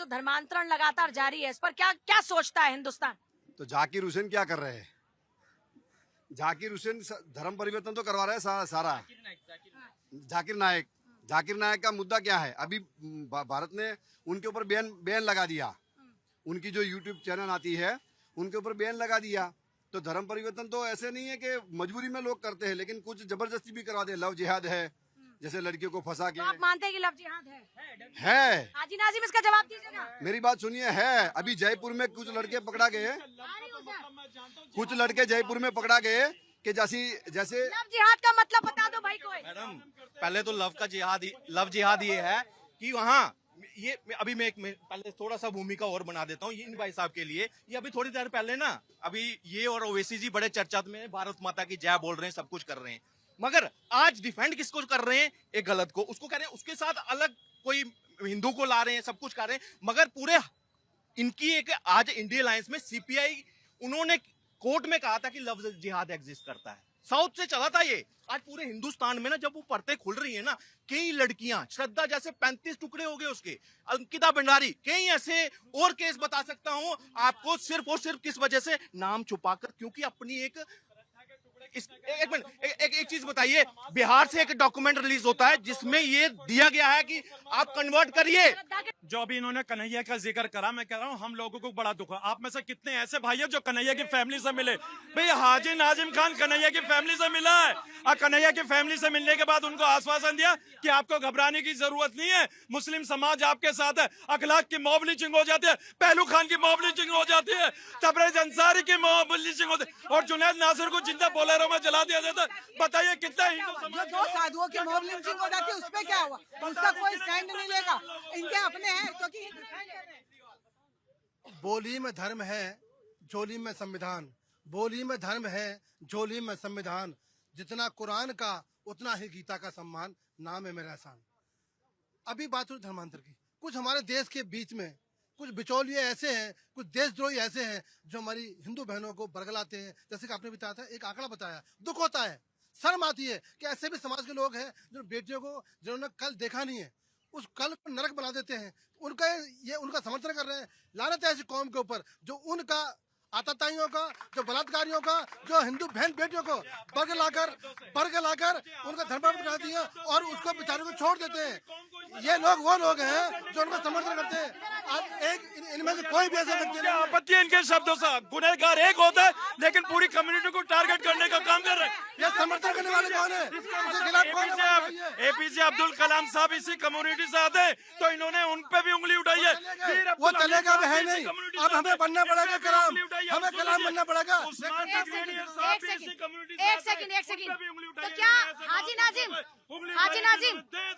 जो धर्मांतरण लगातार जारी है, इस पर क्या क्या सोचता है हिंदुस्तान? तो जाकिर हुसैन क्या कर रहे हैं? जाकिर हुसैन धर्म परिवर्तन तो करवा रहे हैं सारा। जाकिर नायक का मुद्दा क्या है? अभी भारत ने उनके ऊपर बैन लगा दिया। उनकी जो यूट्यूब चैनल आती है उनके ऊपर बैन लगा दिया। तो धर्म परिवर्तन तो ऐसे नहीं है कि मजबूरी में लोग करते हैं, लेकिन कुछ जबरदस्ती भी करवा दे। लव जिहाद है, जैसे लड़कियों को फंसा के। तो आप मानते हैं कि लव जिहाद है? हाजी नाजिम इसका जवाब दीजिए ना। मेरी बात सुनिए, है। अभी जयपुर में कुछ लड़के पकड़ा गए, कुछ लड़के जयपुर में पकड़ा गए कि जैसे लव जिहाद का मतलब बता दो भाई कोई। मैडम, पहले तो लव जिहाद ये है कि वहाँ ये अभी मैं पहले थोड़ा सा भूमिका और बना देता हूँ इन भाई साहब के लिए। ये अभी थोड़ी देर पहले ना, अभी ये और ओवैसी जी बड़े चर्चा में भारत माता की जय बोल रहे हैं, सब कुछ कर रहे हैं, मगर आज डिफेंड किसको कर रहे हैं? एक गलत को, उसको कह रहे हैं, उसके साथ अलग कोई हिंदू को ला रहे हैं, सब कुछ कर रहे हैं, मगर पूरे इनकी एक आज इंडिया अलायंस में सीपीआई उन्होंने कोर्ट में कहा था कि लव जिहाद एग्जिस्ट करता है। साउथ से चला था ये। आज पूरे हिंदुस्तान में ना जब वो परतें खुल रही है ना, कई लड़कियां, श्रद्धा जैसे 35 टुकड़े हो गए उसके, अंकिता भंडारी, कई ऐसे और केस बता सकता हूं आपको, सिर्फ और सिर्फ किस वजह से? नाम छुपाकर, क्योंकि अपनी एक एक चीज बताइए, बिहार से एक डॉक्यूमेंट रिलीज होता है जिसमें ये दिया गया है कि आप कन्वर्ट करिए। जो अभी इन्होंने कन्हैया का जिक्र करा, मैं कह रहा हूँ हम लोगों को बड़ा दुख है। आप में से कितने ऐसे भाई हैं जो कन्हैया की फैमिली से मिले? भाई हाजी नाजिम खान कन्हैया की फैमिली से मिला है, और कन्हैया की फैमिली से मिलने के बाद उनको आश्वासन दिया कि आपको घबराने की जरूरत नहीं है, मुस्लिम समाज आपके साथ है। अखलाक की मॉब लिंचिंग हो जाती है, पहलू खान की मॉब लिंचिंग हो जाती है, तबरेज अंसारी की मॉब लिंचिंग होती है, और जुनैद नासिर को जिंदा बोलेरो में जला दिया जाता है। बताइए कितना हिंदू समाज, दो साधुओं की मॉब लिंचिंग हो जाती है, उसमें क्या हुआ? उसका कोई स्टैंड नहीं लेगा। इनके अपने हैं क्योंकि बोली में धर्म है, झोली में संविधान। बोली में धर्म है, झोली में संविधान। जितना कुरान का उतना ही गीता का सम्मान, नाम है मेरा एहसान। अभी बात हुई धर्मांतर की। कुछ हमारे देश के बीच में कुछ बिचौलिए ऐसे हैं, कुछ देशद्रोही ऐसे हैं जो हमारी हिंदू बहनों को बरगलाते हैं। जैसे कि आपने बताया था, एक आंकड़ा बताया, दुख होता है, शर्म आती है कि ऐसे भी समाज के लोग हैं जो बेटियों को जिन्होंने कल देखा नहीं है, उस कल को नरक बना देते हैं। उनका समर्थन कर रहे हैं। लानत है ऐसी कौम के ऊपर जो उनका आतताइयों का, जो बलात्कारियों का, जो हिंदू बहन बेटियों को वर्ग लाकर उनका धर्म बना दिया और उसको बेचारे को छोड़ देते हैं। ये लोग वो लोग हैं जो उनका समर्थन करते हैं। आज एक इनमें से कोई भी ऐसा व्यक्ति नहीं। आपत्ति है इनके शब्दों से। गुनहगार एक होता है लेकिन पूरी कम्युनिटी को टारगेट करने का काम कर रहे हैं। ये समर्थन करने वाले कौन है? इसके खिलाफ कौन है? एपीजे अब्दुल कलाम साहब इसी कम्युनिटी से आते हैं, तो इन्होंने उन पे भी उंगली उठाई है। वो चलेगा भी है नहीं। अब हमें बनना पड़ेगा कलाम, हमें कलाम बनना पड़ेगा। एक सेकंड। तो क्या हाजी नाजिम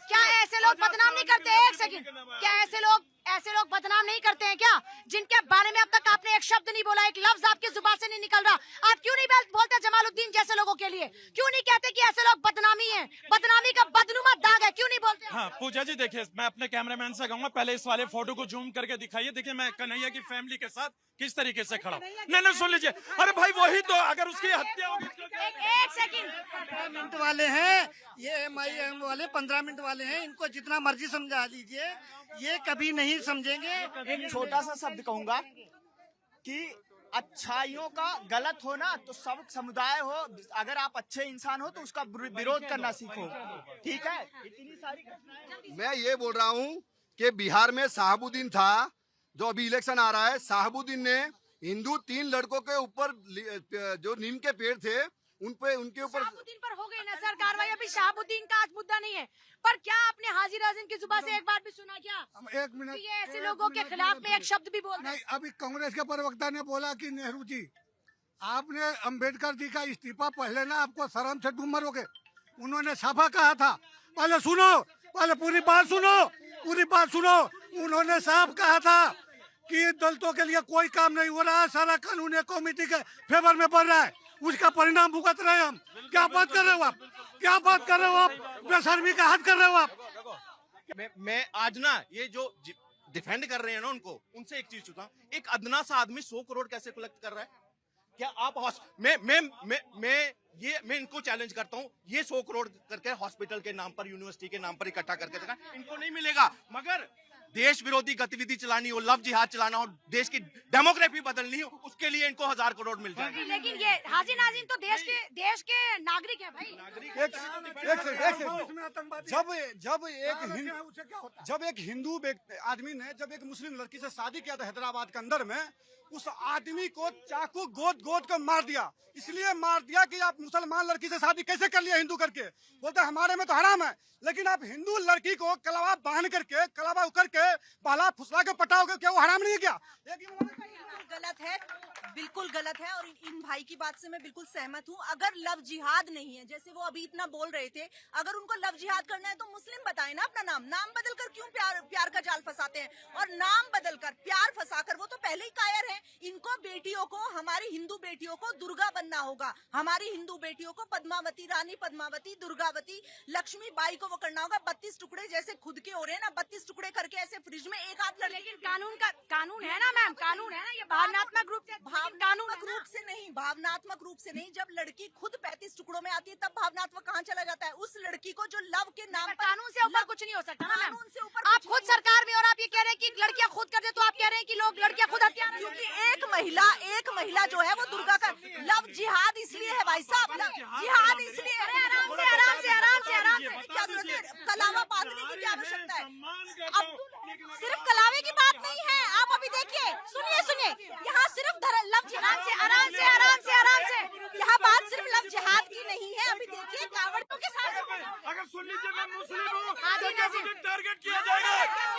क्या ऐसे लोग बदनाम नहीं करते? एक सेकंड, क्या ऐसे लोग बदनाम नहीं करते हैं क्या, जिनके बारे में अब तक आपने एक शब्द नहीं बोला, एक लफ्ज आपकी जुबान से नहीं निकल रहा? आप क्यों नहीं बोलते जमालुद्दीन जैसे लोगों के लिए? क्यों नहीं कहते कि ऐसे लोग बदनामी हैं, बदनामी का बदनुमा दाग है? क्यों नहीं बोलते? हाँ पूजा जी, देखिए मैं अपने कैमरामैन से कहूंगा पहले इस वाले फोटो को जूम करके दिखाइए। देखिए मैं कन्हैया की फैमिली के साथ किस तरीके से खड़ा। नहीं सुन लीजिए। अरे भाई वही तो, अगर उसकी हत्या होगी। एक सेकंड, 15 मिनट वाले हैं ये, MIM वाले 15 मिनट वाले हैं, इनको जितना मर्जी समझा लीजिए, ये कभी नहीं समझेंगे। एक छोटा सा शब्द कहूंगा कि अच्छाइयों का गलत हो ना तो सब समुदाय हो, अगर आप अच्छे इंसान हो तो उसका विरोध करना सीखो, ठीक है? इतनी सारी घटनाएं। मैं ये बोल रहा हूँ कि बिहार में साहबुद्दीन था, जो अभी इलेक्शन आ रहा है, साहबुद्दीन ने हिंदू 3 लड़कों के ऊपर जो नीम के पेड़ थे उनके ऊपर शहाबुद्दीन पर हो गई ना सर कार्रवाई। अभी शहाबुद्दीन का आज मुद्दा नहीं है, पर क्या आपने हाजी नाजिम की जुबान से एक बार भी सुना क्या? एक मिनट, ये ऐसे लोगों के खिलाफ में एक शब्द भी बोल नहीं। अभी कांग्रेस के प्रवक्ता ने बोला कि नेहरू जी, आपने अंबेडकर जी का इस्तीफा पहले ना आपको शर्म से डूब मरोगे। उन्होंने साफा कहा था, पहले सुनो, पहले पूरी बात सुनो। उन्होंने साफ कहा था कि दलितों के लिए कोई काम नहीं हो रहा है, सारा कानून कमेटी के फेवर में बढ़ रहा है, उसका परिणाम भुगत रहे हैं हम। क्या बात कर रहे हो आप? बेशर्मी का हद कर रहे हो आप। मैं आज ना ये जो डिफेंड कर रहे हैं ना उनसे एक चीज पूछता हूं, एक अदना सा आदमी 100 करोड़ कैसे कलेक्ट कर रहा है? क्या आप मैं इनको चैलेंज करता हूं, ये 100 करोड़ करके हॉस्पिटल के नाम पर, यूनिवर्सिटी के नाम पर इकट्ठा करके देखा, इनको नहीं मिलेगा। मगर देश विरोधी गतिविधि चलानी हो, लव जिहाद चलाना हो, देश की डेमोग्राफी बदलनी हो, उसके लिए इनको 1000 करोड़ मिल जाए। लेकिन ये हाजी नाजिम तो देश के नागरिक है भाई। जब एक हिंदू आदमी ने जब एक मुस्लिम लड़की से शादी किया था हैदराबाद के अंदर में, उस आदमी को चाकू गोद गोद कर मार दिया। इसलिए मार दिया कि आप मुसलमान लड़की से शादी कैसे कर लिया हिंदू करके। बोलते हमारे में तो हराम है, लेकिन आप हिंदू लड़की को कलावा बांध करके कलावा उकर के पहला फुसला के पटाओगे, क्या वो हराम नहीं है क्या? गलत है, बिल्कुल गलत है। और इन भाई की बात से मैं बिल्कुल सहमत हूँ। अगर लव जिहाद नहीं है, जैसे वो अभी इतना बोल रहे थे, अगर उनको लव जिहाद करना है तो मुस्लिम बताए ना अपना नाम बदलकर क्यों प्यार का जाल फंसाते हैं? और नाम बदलकर प्यार फंसाकर, वो तो पहले ही कायर है। इनको बेटियों को, हमारी हिंदू बेटियों को दुर्गा बनना होगा। हमारी हिंदू बेटियों को पद्मावती, रानी पद्मावती, दुर्गावती, लक्ष्मी बाई को वो करना होगा। 32 टुकड़े जैसे खुद के हो रहे हैं ना, 32 टुकड़े करके ऐसे फ्रिज में एक हाथ लड़की। लेकिन कानून है ना मैम, कानून है ना, ये भावनात्मक रूप से भावनात्मक रूप से नहीं। जब लड़की खुद 35 टुकड़ों में आती है तब भावनात्मक कहाँ चला जाता है? उस लड़की को जो लव के नाम पर, कानून से ऊपर कुछ नहीं हो सकता ना मैम। कानून से ऊपर आप खुद सरकार में, और आप ये कह रहे हैं कि लड़कियां खुद कर दे, तो आप कह रहे हैं कि लोग लड़कियां खुद हत्या। क्योंकि एक महिला जो है वो दुर्गा का लव जिहाद इसलिए है भाई साहब, जिहाद इसलिए है। आराम से क्या जरूरत है? कलावा बांधने की क्या आवश्यकता है? अब सिर्फ कलावे की बात नहीं है, आप अभी देखिए, सुनिए, यहाँ सिर्फ लव जिहाद से आराम से यहाँ बात सिर्फ लव जिहाद की नहीं है। अभी देखिए कावड़ों के साथ, अगर सुन लीजिए मैं मुस्लिम हूँ हाजी तो क्या नाजिम। मुझे टारगेट किया जाएगा?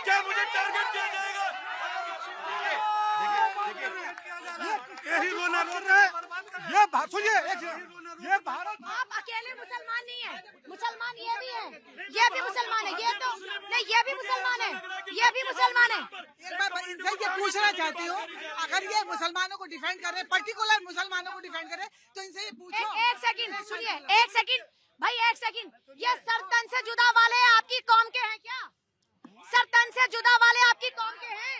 क्या मुझे टारगेट किया जाएगा? यही रोना रो रहे हैं। ये सुनिए, ये भारत, आप अकेले मुसलमान नहीं है, मुसलमान ये भी है, ये भी मुसलमान है, ये तो नहीं, ये भी मुसलमान है, ये भी मुसलमान है। एक बार इनसे ये पूछना चाहती हूँ, अगर ये मुसलमानों को डिफेंड कर रहे, पर्टिकुलर मुसलमानों को डिफेंड करे, तो इनसे ये पूछो। एक सेकंड सुनिए, एक सेकंड भाई, एक सेकंड। ये सरतन से जुदा वाले आपकी कौम के हैं क्या? सरतन से जुदा वाले आपकी कौम के हैं?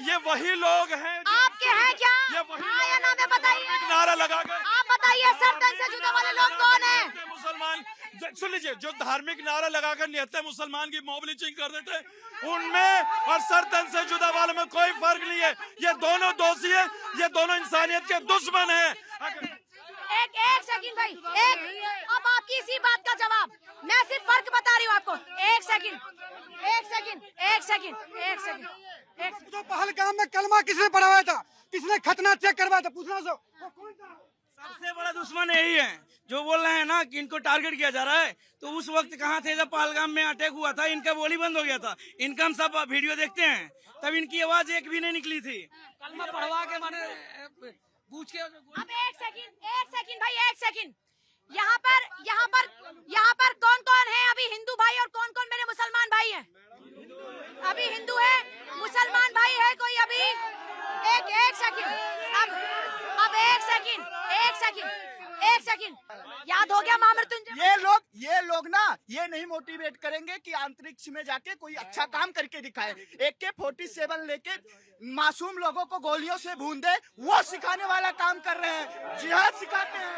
ये वही लोग हैं जो आपके हैं क्या? ये वही हाँ या ना, बताइए। नारा लगाकर आप बताइए, सरतन से जुदा वाले लोग कौन है? मुसलमान, सुन लीजिए, जो धार्मिक नारा लगाकर निहत्ते मुसलमान की मॉब लिंचिंग कर देते, उनमें और सरतन से जुदा वालों में कोई फर्क नहीं है। ये दोनों दोषी है, ये दोनों इंसानियत के दुश्मन है। एक सेकंड भाई, अब आपकी इसी बात का जवाब, मैं सिर्फ फर्क बता रही हूँ आपको। एक सेकंड। तो पहलगाम में कलमा किसने पढ़ाया था? किसने खतना चेक करवाया था? पूछना सबसे बड़ा दुश्मन यही है जो बोल रहे हैं ना कि इनको टारगेट किया जा रहा है। तो उस वक्त कहाँ थे जब पहलगाम में अटैक हुआ था? इनका बोली बंद हो गया था। इनका हम सब वीडियो देखते हैं, तब इनकी आवाज एक भी नहीं निकली थी। कलमा पढ़वा के माने पूछ के। अब एक सेकंड भाई, एक सेकंड। यहाँ पर कौन है अभी हिंदू भाई, और कौन मेरे मुसलमान भाई हैं? अभी हिंदू है, मुसलमान भाई है कोई अभी? एक सेकंड, अब एक सेकंड, याद हो गया मामरतुंजय? ये लोग ना ये नहीं मोटिवेट करेंगे कि अंतरिक्ष में जाके कोई अच्छा काम करके दिखाए। AK-47 लेके मासूम लोगों को गोलियों से भून दे, वो सिखाने वाला काम कर रहे हैं, जिहाद सिखाते हैं।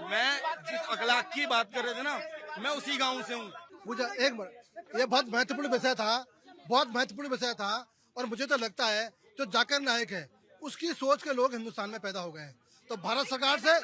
मैं जिस अखलाक की बात कर रहे थे ना, मैं उसी गांव से हूँ। मुझे एक मिनट, ये बहुत महत्वपूर्ण विषय था, और मुझे तो लगता है जो जाकिर नाइक है उसकी सोच के लोग हिंदुस्तान में पैदा हो गए हैं। तो भारत सरकार से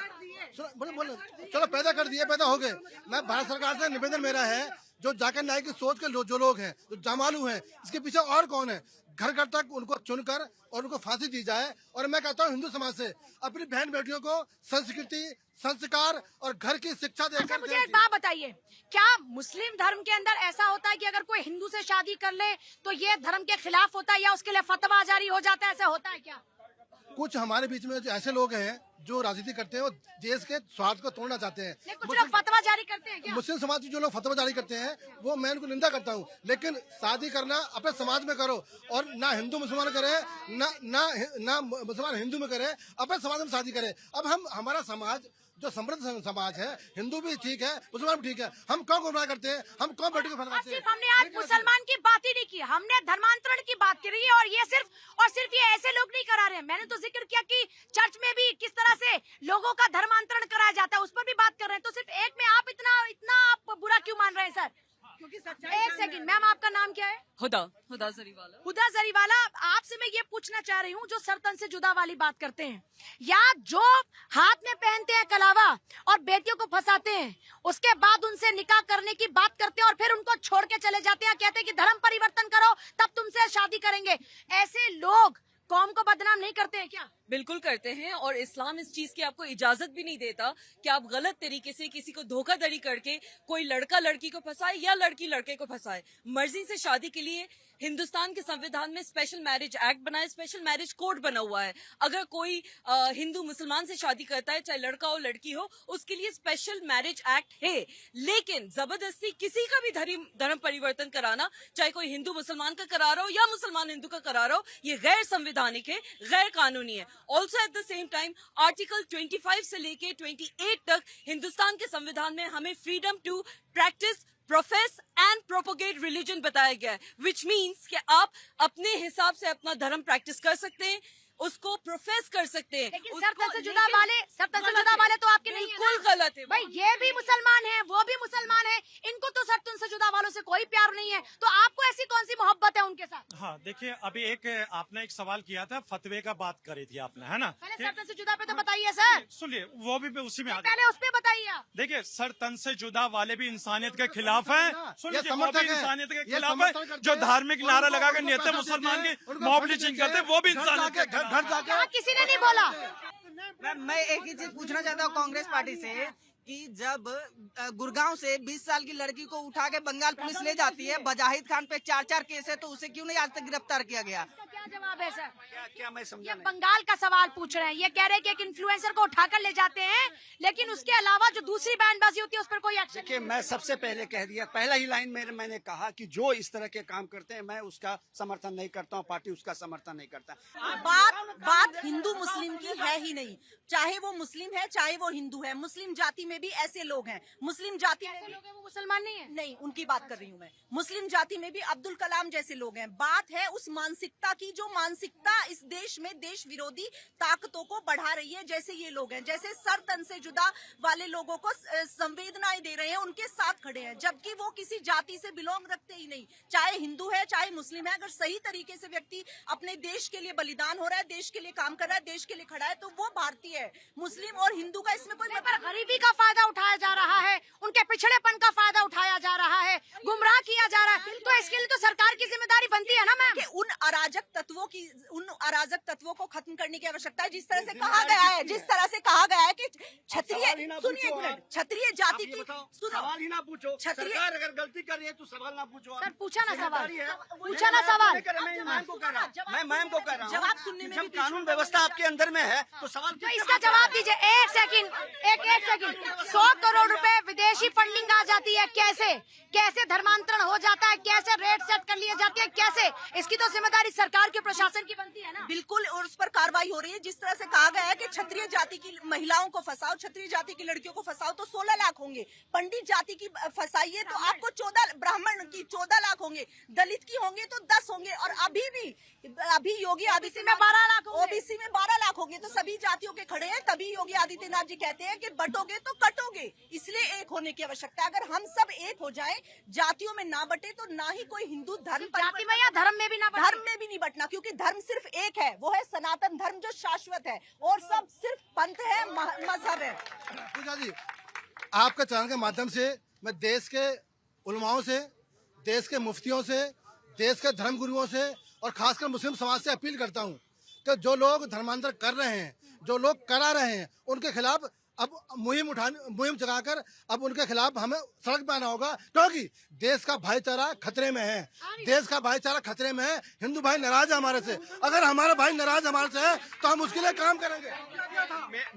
बोलो, चलो पैदा हो गए। मैं भारत सरकार से निवेदन मेरा है, जो जाकिर नाइक की सोच के जो लोग हैं, जो जामालू हैं, इसके पीछे और कौन है, घर घर तक उनको चुनकर और उनको फांसी दी जाए। और मैं कहता हूँ हिंदू समाज से अपनी बहन बेटियों को संस्कृति, संस्कार और घर की शिक्षा देकर। मुझे एक बात बताइए, क्या मुस्लिम धर्म के अंदर ऐसा होता है कि अगर कोई हिंदू से शादी कर ले तो ये धर्म के खिलाफ होता है, या उसके लिए फतवा जारी हो जाता है? ऐसा होता है क्या? कुछ हमारे बीच में जो ऐसे लोग हैं जो राजनीति करते हैं, वो देश के स्वार्थ को तोड़ना चाहते हैं। कुछ लोग फतवा जारी करते हैं क्या? मुस्लिम समाज के जो लोग फतवा जारी करते हैं, वो मैं उनको निंदा करता हूँ। लेकिन शादी करना अपने समाज में करो, और ना हिंदू मुसलमान करे, ना मुसलमान हिंदू में करे, अपने समाज में शादी करे। अब हमारा समाज जो समृद्ध समाज है, हिंदू भी ठीक है, मुसलमान भी ठीक है, हम कौन गुमराह करते हैं? हम कौन बेटी को फरमाते हैं? हमने आज मुसलमान की बात ही नहीं की, हमने धर्मांतरण की बात करी है। और ये सिर्फ ये ऐसे लोग नहीं करा रहे हैं। मैंने तो जिक्र किया कि चर्च में भी किस तरह से लोगों का धर्मांतरण कराया जाता है, उस पर भी बात कर रहे हैं। तो सिर्फ एक में आप इतना आप बुरा क्यों मान रहे हैं सर? एक सेकंड मैम, आपका नाम क्या है? हुदा जरीवाला। हुदा जरीवाला, आपसे मैं ये पूछना चाह रही हूँ, जो सरतन से जुदा वाली बात करते हैं या जो हाथ में पहनते हैं कलावा और बेटियों को फंसाते हैं, उसके बाद उनसे निकाह करने की बात करते हैं और फिर उनको छोड़ के चले जाते हैं, कहते हैं कि धर्म परिवर्तन करो तब तुमसे शादी करेंगे, ऐसे लोग कौम को बदनाम नहीं करते हैं क्या? बिल्कुल करते हैं, और इस्लाम इस चीज की आपको इजाजत भी नहीं देता कि आप गलत तरीके से किसी को धोखाधड़ी करके कोई लड़का लड़की को फंसाए या लड़की लड़के को फंसाए। मर्जी से शादी के लिए हिंदुस्तान के संविधान में स्पेशल मैरिज एक्ट बना है, स्पेशल मैरिज कोड बना हुआ है। अगर कोई हिंदू मुसलमान से शादी करता है, चाहे लड़का हो लड़की हो, उसके लिए स्पेशल मैरिज एक्ट है। लेकिन जबरदस्ती किसी का भी धर्म परिवर्तन कराना, चाहे कोई हिंदू मुसलमान का करा रहा हो या मुसलमान हिंदू का करा रहा हो, ये गैर संवैधानिक है, गैर कानूनी है। Also at the same time article 25 से लेके 28 तक हिंदुस्तान के संविधान में हमें freedom to practise, profess and propagate religion बताया गया है, विच मीन्स कि आप अपने हिसाब से अपना धर्म प्रैक्टिस कर सकते हैं, उसको प्रोफेस कर सकते हैं। लेकिन सरतन से जुदा वाले तो आपके नहीं है ना? बिल्कुल गलत है भाई, ये भी मुसलमान है, वो भी मुसलमान है, इनको तो सरतन से जुदा वालों से कोई प्यार नहीं है, तो आपको ऐसी कौन सी मोहब्बत है उनके साथ? हाँ देखिए, अभी आपने एक सवाल किया था, फतवे का बात करी थी आपने, है ना? पहले सरतन से जुदा पे तो बताइए सर। सुनिए, वो भी उसी में आ गया। पहले उस पे बताइए आप। देखिए, सर तन से जुदा वाले भी इंसानियत के खिलाफ है, सुन लीजिए, वो भी इंसानियत के खिलाफ है। जो धार्मिक नारा लगा कर नेता मुसलमान की मॉब लिंचिंग करते, वो भी इंसानियत के खिलाफ है। किसी ने नहीं बोला। मैं एक ही चीज पूछना चाहता हूँ कांग्रेस पार्टी से कि जब गुड़गांव से 20 साल की लड़की को उठा के बंगाल पुलिस ले जाती है, बजाहिद खान पे 4 केस है, तो उसे क्यों नहीं आज तक गिरफ्तार किया गया? क्या जवाब है सर? क्या मैं समझा ये नहीं। बंगाल का सवाल पूछ रहे हैं। ये कह रहे हैं कि एक इन्फ्लुएंसर को उठाकर ले जाते हैं, लेकिन उसके अलावा जो दूसरी बयानबाजी होती है उस पर कोई एक्शन देखिए, मैं सबसे पहले कह दिया, पहला ही लाइन में मैंने कहा कि जो इस तरह के काम करते हैं, मैं उसका समर्थन नहीं करता हूँ, पार्टी उसका समर्थन नहीं करता। बात हिंदू मुस्लिम की है ही नहीं, चाहे वो मुस्लिम है चाहे वो हिंदू है। मुस्लिम जाति में भी ऐसे लोग हैं, मुस्लिम जाति में भी वो मुसलमान नहीं है। नहीं, उनकी बात कर रही हूँ मैं। मुस्लिम जाति में भी अब्दुल कलाम जैसे लोग हैं। बात है उस मानसिकता की, जो मानसिकता इस देश में देश विरोधी ताकतों को बढ़ा रही है, जैसे ये लोग हैं, जैसे सर तन से जुदा वाले लोगों को संवेदनाएं दे रहे हैं, उनके साथ खड़े हैं, जबकि वो किसी जाति से बिलोंग रखते ही नहीं, चाहे हिंदू है चाहे मुस्लिम है। अगर सही तरीके से व्यक्ति अपने देश के लिए बलिदान हो रहा है, देश के लिए काम कर रहा है, देश के लिए खड़ा है, तो वो भारतीय है। मुस्लिम और हिंदू का इसमें कोई पर गरीबी का फायदा उठाया जा रहा है, उनके पिछड़ेपन का फायदा उठाया जा रहा है, गुमराह किया जा रहा है, तो इसके लिए तो सरकार की जिम्मेदारी बनती है ना मैम। कि उन अराजक तत्वों को खत्म करने की आवश्यकता है। जिस तरह से कहा गया है, जिस तरह से कहा गया है कि क्षत्रिय, सुनिए एक मिनट, क्षत्रिय जाति की, सवाल ही ना पूछो। क्षत्रिय, सरकार अगर गलती कर रही है तो सवाल ना पूछो। सर पूछा ना सवाल, पूछा ना सवाल। मैं मैम को कह रहा हूँ, मैं मैम को कह रहा हूँ, जवाब सुनने में जब कानून व्यवस्था आपके अंदर में है तो सवाल तो इसका जवाब दीजिए। एक सेकंड 100 करोड़ रुपए विदेशी फंडिंग आ जाती है, कैसे धर्मांतरण हो जाता है, कैसे रेट सेट कर लिए जाती है, कैसे? इसकी तो जिम्मेदारी सरकार के प्रशासन की बनती है ना। बिल्कुल, और उस पर कार्रवाई हो रही है। जिस तरह से कहा गया है कि क्षत्रिय जाति की महिलाओं को फंसाओ, क्षत्रिय जाति की लड़कियों को फंसाओ तो 16 लाख होंगे, पंडित जाति की फंसाइए तो आपको 14, ब्राह्मण की 14 लाख होंगे, दलित की होंगे तो 10 होंगे, और अभी योगी आदित्यनाथ में 12 लाख, ओबीसी में 12 लाख होंगे। तो सभी जातियों के खड़े हैं, तभी योगी आदित्यनाथ जी कहते हैं कि बटोगे तो कटोगे। इसलिए एक होने की आवश्यकता है। अगर हम सब एक हो जाएं, जातियों में ना बटे, तो ना ही कोई हिंदू धर्म जाति में या धर्म में भी ना बटे। धर्म में भी नहीं बटना, क्योंकि धर्म सिर्फ एक है, वो है सनातन धर्म जो शाश्वत है, और सब सिर्फ पंथ है, मजहब है। पूजा जी, आपके चैनल के माध्यम से मैं देश के उलमाओं से, देश के मुफ्तियों से, देश के धर्म गुरुओं से और खासकर मुस्लिम समाज से अपील करता हूं कि जो लोग धर्मांतर कर रहे हैं, जो लोग करा रहे हैं, उनके खिलाफ अब मुहिम चलाकर अब उनके खिलाफ हमें सड़क पे आना होगा, क्योंकि देश का भाईचारा खतरे में है। देश का भाईचारा खतरे में है। हिंदू भाई नाराज है हमारे से। अगर हमारा भाई नाराज हमारे से है तो हम उसके लिए काम करेंगे।